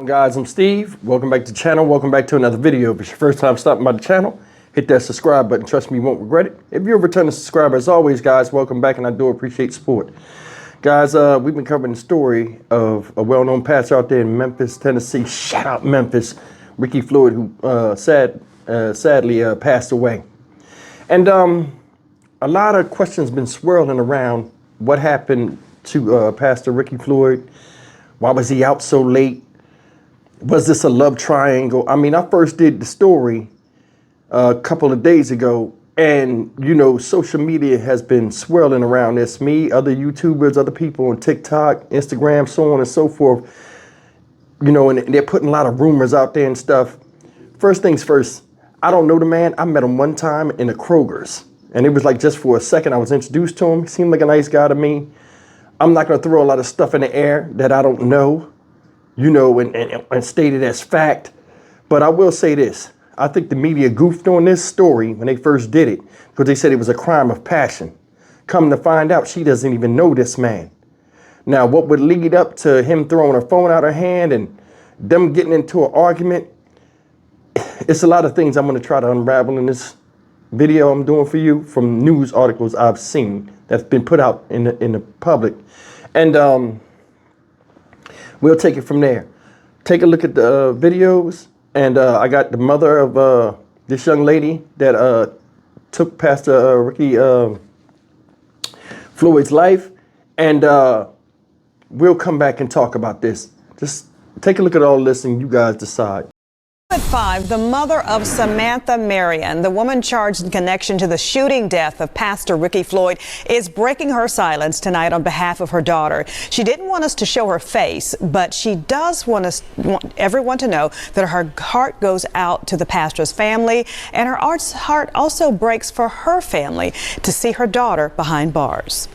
Guys, I'm Steve. Welcome back to the channel. Welcome back to another video. If it's your first time stopping by the channel, hit that subscribe button. Trust me, you won't regret it. If you're a returning subscriber, as always, guys, welcome back, and I do appreciate support. Guys, we've been covering the story of a well-known pastor out there in Memphis, Tennessee. Shout out Memphis, Ricky Floyd, who sadly passed away. And a lot of questions been swirling around what happened to Pastor Ricky Floyd. Why was he out so late? Was this a love triangle? I mean, I first did the story a couple of days ago, and, you know, social media has been swirling around this. Me, other YouTubers, other people on TikTok, Instagram, so on and so forth. You know, and they're putting a lot of rumors out there and stuff. First things first, I don't know the man. I met him one time in the Kroger's, and it was like just for a second I was introduced to him. He seemed like a nice guy to me. I'm not going to throw a lot of stuff in the air that I don't know, you know, and state it as fact. But I will say this. I think the media goofed on this story when they first did it because they said it was a crime of passion. Come to find out, she doesn't even know this man. Now, what would lead up to him throwing her phone out her hand and them getting into an argument? It's a lot of things I'm going to try to unravel in this video I'm doing for you from news articles I've seen that's been put out in the public. And we'll take it from there. Take a look at the videos. And I got the mother of this young lady that took Pastor Ricky Floyd's life. And we'll come back and talk about this. Just take a look at all this and you guys decide. At 5, the mother of Samantha Marion, the woman charged in connection to the shooting death of Pastor Ricky Floyd, is breaking her silence tonight on behalf of her daughter. She didn't want us to show her face, but she does want everyone to know that her heart goes out to the pastor's family, and her heart also breaks for her family to see her daughter behind bars.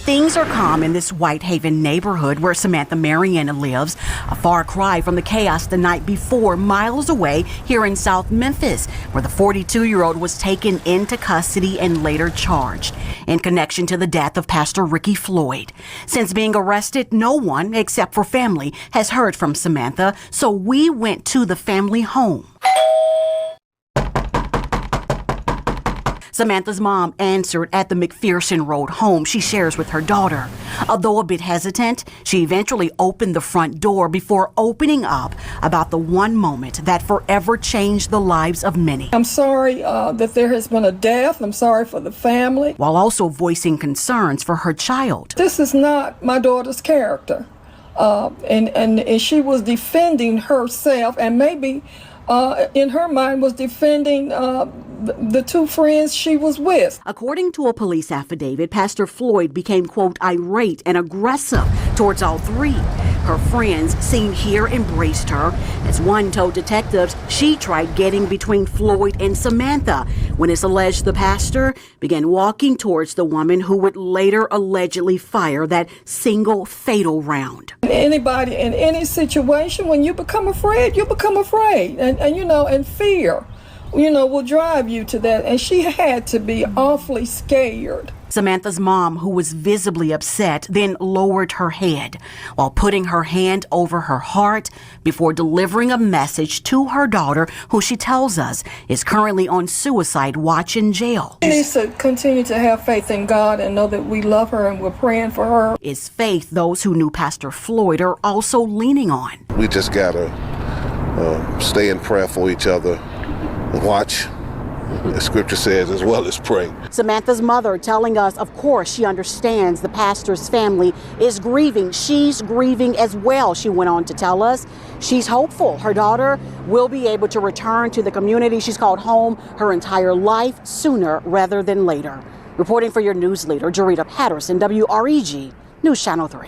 Things are calm in this Whitehaven neighborhood where Samantha Marion lives, a far cry from the chaos the night before, miles away here in South Memphis, where the 42-year-old was taken into custody and later charged in connection to the death of Pastor Ricky Floyd. Since being arrested, no one, except for family, has heard from Samantha, so we went to the family home. Samantha's mom answered at the McPherson Road home she shares with her daughter. Although a bit hesitant, she eventually opened the front door before opening up about the one moment that forever changed the lives of many. I'm sorry that there has been a death. I'm sorry for the family. While also voicing concerns for her child. This is not my daughter's character. And she was defending herself and maybe in her mind was defending the two friends she was with. According to a police affidavit, Pastor Floyd became, quote, irate and aggressive towards all three. Her friends seen here embraced her. As one told detectives, she tried getting between Floyd and Samantha when it's alleged the pastor began walking towards the woman who would later allegedly fire that single fatal round. Anybody in any situation, when you become afraid, you become afraid. And you know, and fear, you know, will drive you to that. And she had to be awfully scared. Samantha's mom, who was visibly upset, then lowered her head while putting her hand over her heart before delivering a message to her daughter, who she tells us is currently on suicide watch in jail. She needs to continue to have faith in God and know that we love her and we're praying for her. It's faith those who knew Pastor Floyd are also leaning on. We just gotta stay in prayer for each other and watch, as scripture says, as well as pray. Samantha's mother telling us, of course, she understands the pastor's family is grieving. She's grieving as well, she went on to tell us. She's hopeful her daughter will be able to return to the community she's called home her entire life sooner rather than later. Reporting for your news leader, Jarita Patterson, WREG, News Channel 3.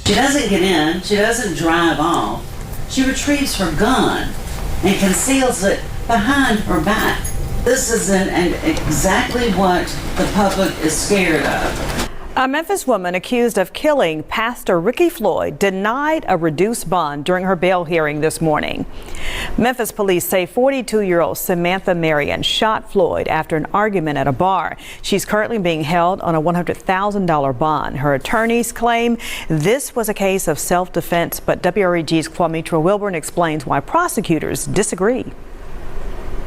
She doesn't get in, she doesn't drive off. She retrieves her gun and conceals it behind her back. This isn't exactly what the public is scared of. A Memphis woman accused of killing Pastor Ricky Floyd denied a reduced bond during her bail hearing this morning. Memphis police say 42-year-old Samantha Marion shot Floyd after an argument at a bar. She's currently being held on a $100,000 bond. Her attorneys claim this was a case of self-defense, but WREG's Kwamitra Wilburn explains why prosecutors disagree.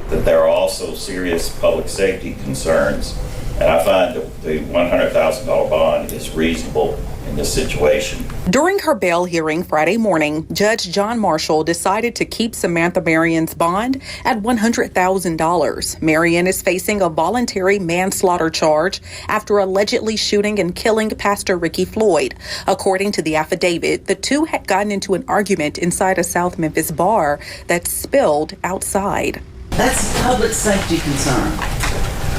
That there are also serious public safety concerns. And I find that the $100,000 bond is reasonable in this situation. During her bail hearing Friday morning, Judge John Marshall decided to keep Samantha Marion's bond at $100,000. Marion is facing a voluntary manslaughter charge after allegedly shooting and killing Pastor Ricky Floyd. According to the affidavit, the two had gotten into an argument inside a South Memphis bar that spilled outside. That's a public safety concern.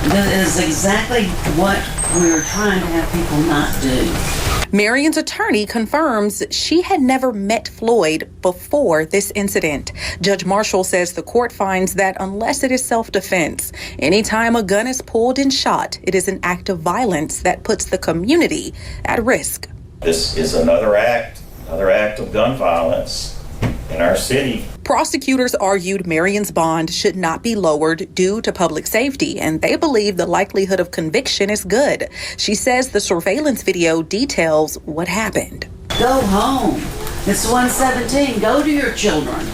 That is exactly what we're trying to have people not do. Marion's attorney confirms she had never met Floyd before this incident. Judge Marshall says the court finds that unless it is self-defense, anytime a gun is pulled and shot, it is an act of violence that puts the community at risk. This is another act of gun violence in our city. Prosecutors argued Marion's bond should not be lowered due to public safety, and they believe the likelihood of conviction is good. She says the surveillance video details what happened. Go home. It's 1:17. Go to your children.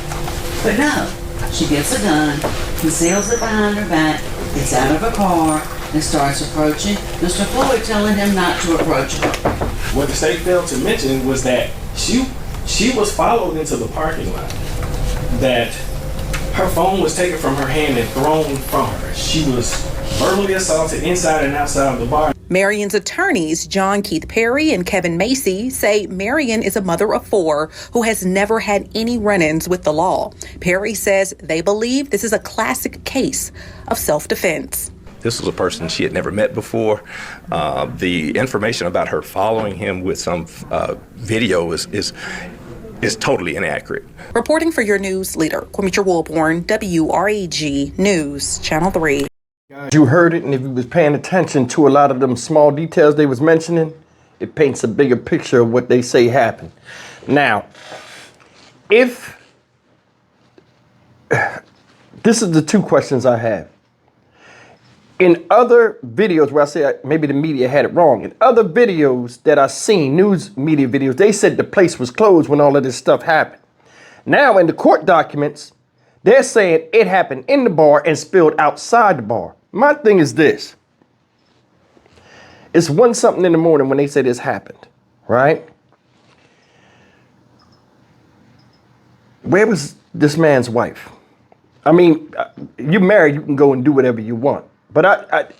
But no, she gets a gun, conceals it behind her back, gets out of her car, and starts approaching Mr. Floyd, telling him not to approach her. What the state failed to mention was that she was followed into the parking lot, that her phone was taken from her hand and thrown from her. She was verbally assaulted inside and outside of the bar. Marion's attorneys, John Keith Perry and Kevin Macy, say Marion is a mother of 4 who has never had any run-ins with the law. Perry says they believe this is a classic case of self-defense. This was a person she had never met before. The information about her following him with some video is totally inaccurate. Reporting for your news leader, Kwamitra Wilburn, WREG News, Channel 3. You heard it, and if you was paying attention to a lot of them small details they was mentioning, it paints a bigger picture of what they say happened. Now, if this is the 2 questions I have. In other videos where I say maybe the media had it wrong, in other videos that I've seen, news media videos, they said the place was closed when all of this stuff happened. Now in the court documents, they're saying it happened in the bar and spilled outside the bar. My thing is this. It's 1-something in the morning when they say this happened, right? Where was this man's wife? I mean, you're married, you can go and do whatever you want. But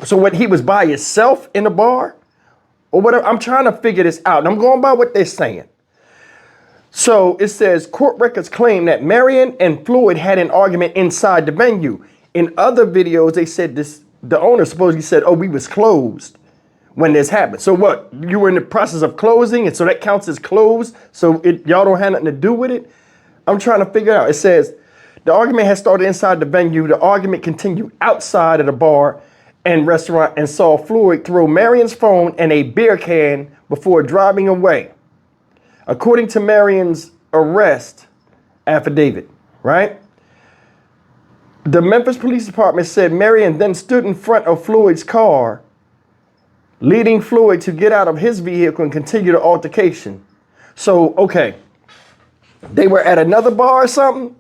so what, he was by himself in the bar or whatever? I'm trying to figure this out. And I'm going by what they're saying. So it says court records claim that Marion and Floyd had an argument inside the venue. In other videos, they said the owner supposedly said, oh, we was closed when this happened. So what? You were in the process of closing, and so that counts as closed? So y'all don't have nothing to do with it? I'm trying to figure it out. It says, the argument had started inside the venue. The argument continued outside of the bar and restaurant and saw Floyd throw Marion's phone and a beer can before driving away. According to Marion's arrest affidavit, right? The Memphis Police Department said Marion then stood in front of Floyd's car, leading Floyd to get out of his vehicle and continue the altercation. So, okay, they were at another bar or something?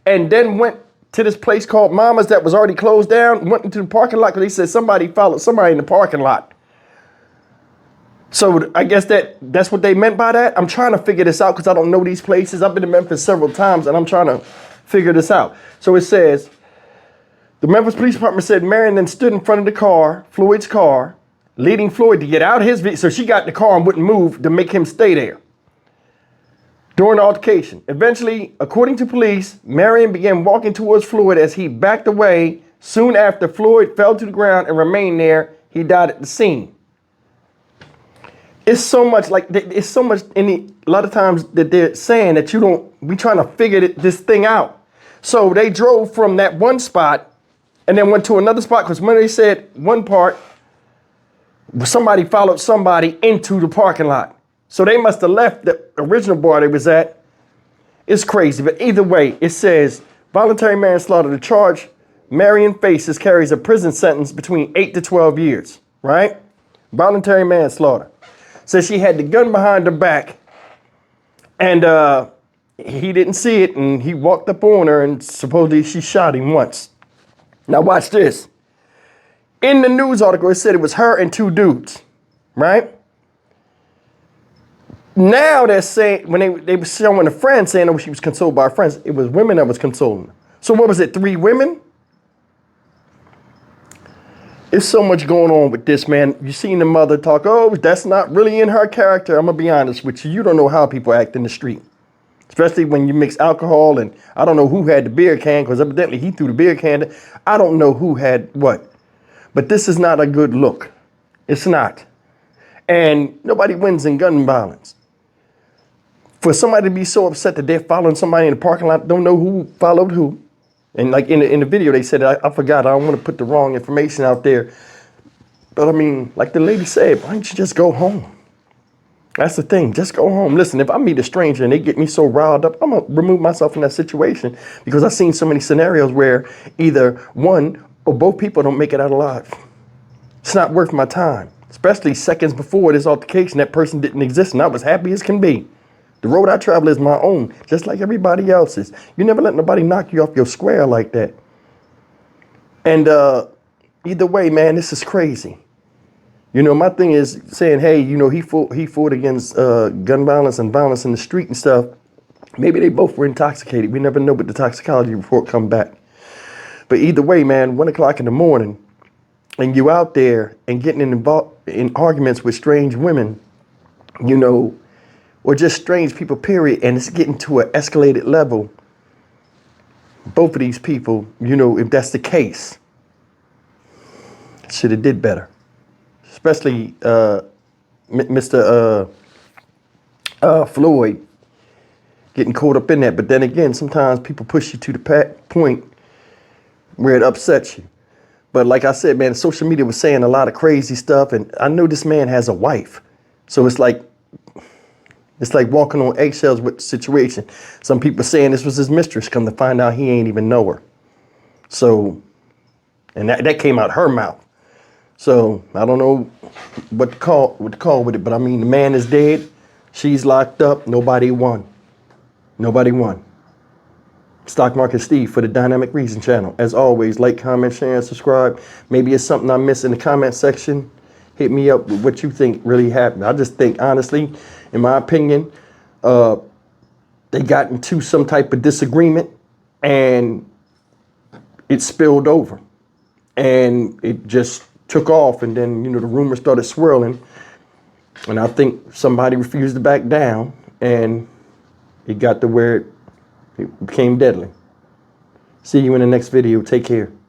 And then went to this place called Mama's that was already closed down, went into the parking lot because they said somebody followed somebody in the parking lot. So I guess that's what they meant by that. I'm trying to figure this out because I don't know these places. I've been to Memphis several times and I'm trying to figure this out. So it says, the Memphis Police Department said Marion then stood in front of the car, Floyd's car, leading Floyd to get out of his vehicle. So she got in the car and wouldn't move to make him stay there. During the altercation, eventually, according to police, Marion began walking towards Floyd as he backed away. Soon after, Floyd fell to the ground and remained there. He died at the scene. It's so much a lot of times that they're saying that we trying to figure this thing out. So they drove from that one spot and then went to another spot because when they said one part, somebody followed somebody into the parking lot. So they must have left the original bar they was at. It's crazy, but either way, it says voluntary manslaughter. The charge Marion faces carries a prison sentence between 8 to 12 years, right? Voluntary manslaughter. Says she had the gun behind her back and he didn't see it and he walked up on her and supposedly she shot him once. Now watch this. In the news article, it said it was her and two dudes, right? Now they're saying, when they were showing a friend saying, oh, she was consoled by her friends, it was women that was consoling her. So what was it, 3 women? There's so much going on with this, man. You seen the mother talk, oh, that's not really in her character. I'm gonna be honest with you. You don't know how people act in the street, especially when you mix alcohol. And I don't know who had the beer can, because evidently he threw the beer can. I don't know who had what. But this is not a good look. It's not. And nobody wins in gun violence. For somebody to be so upset that they're following somebody in the parking lot, don't know who followed who. And like in the video, they said, I forgot, I don't want to put the wrong information out there. But I mean, like the lady said, why don't you just go home? That's the thing, just go home. Listen, if I meet a stranger and they get me so riled up, I'm going to remove myself from that situation, because I've seen so many scenarios where either one or both people don't make it out alive. It's not worth my time, especially seconds before this altercation. That person didn't exist and I was happy as can be. The road I travel is my own, just like everybody else's. You never let nobody knock you off your square like that. And either way, man, this is crazy. You know, my thing is saying, hey, you know, he fought against gun violence and violence in the street and stuff. Maybe they both were intoxicated. We never know what the toxicology report come back. But either way, man, 1 o'clock in the morning, and you out there and getting involved in arguments with strange women, you know, or just strange people, period, and it's getting to an escalated level. Both of these people, you know, if that's the case, should have did better. Especially Mr. Floyd getting caught up in that. But then again, sometimes people push you to the point where it upsets you. But like I said, man, social media was saying a lot of crazy stuff, and I know this man has a wife. So it's like walking on eggshells with the situation. Some people saying this was his mistress, come to find out he ain't even know her. So, and that came out her mouth. So I don't know what to call with it, but I mean, the man is dead. She's locked up. Nobody won. Nobody won. Stock Market Steve for the Dynamic Reason channel. As always, like, comment, share, and subscribe. Maybe it's something I missed in the comment section. Hit me up with what you think really happened. I just think, honestly, in my opinion, they got into some type of disagreement and it spilled over and it just took off. And then, you know, the rumors started swirling, and I think somebody refused to back down and it got to where it became deadly. See you in the next video. Take care.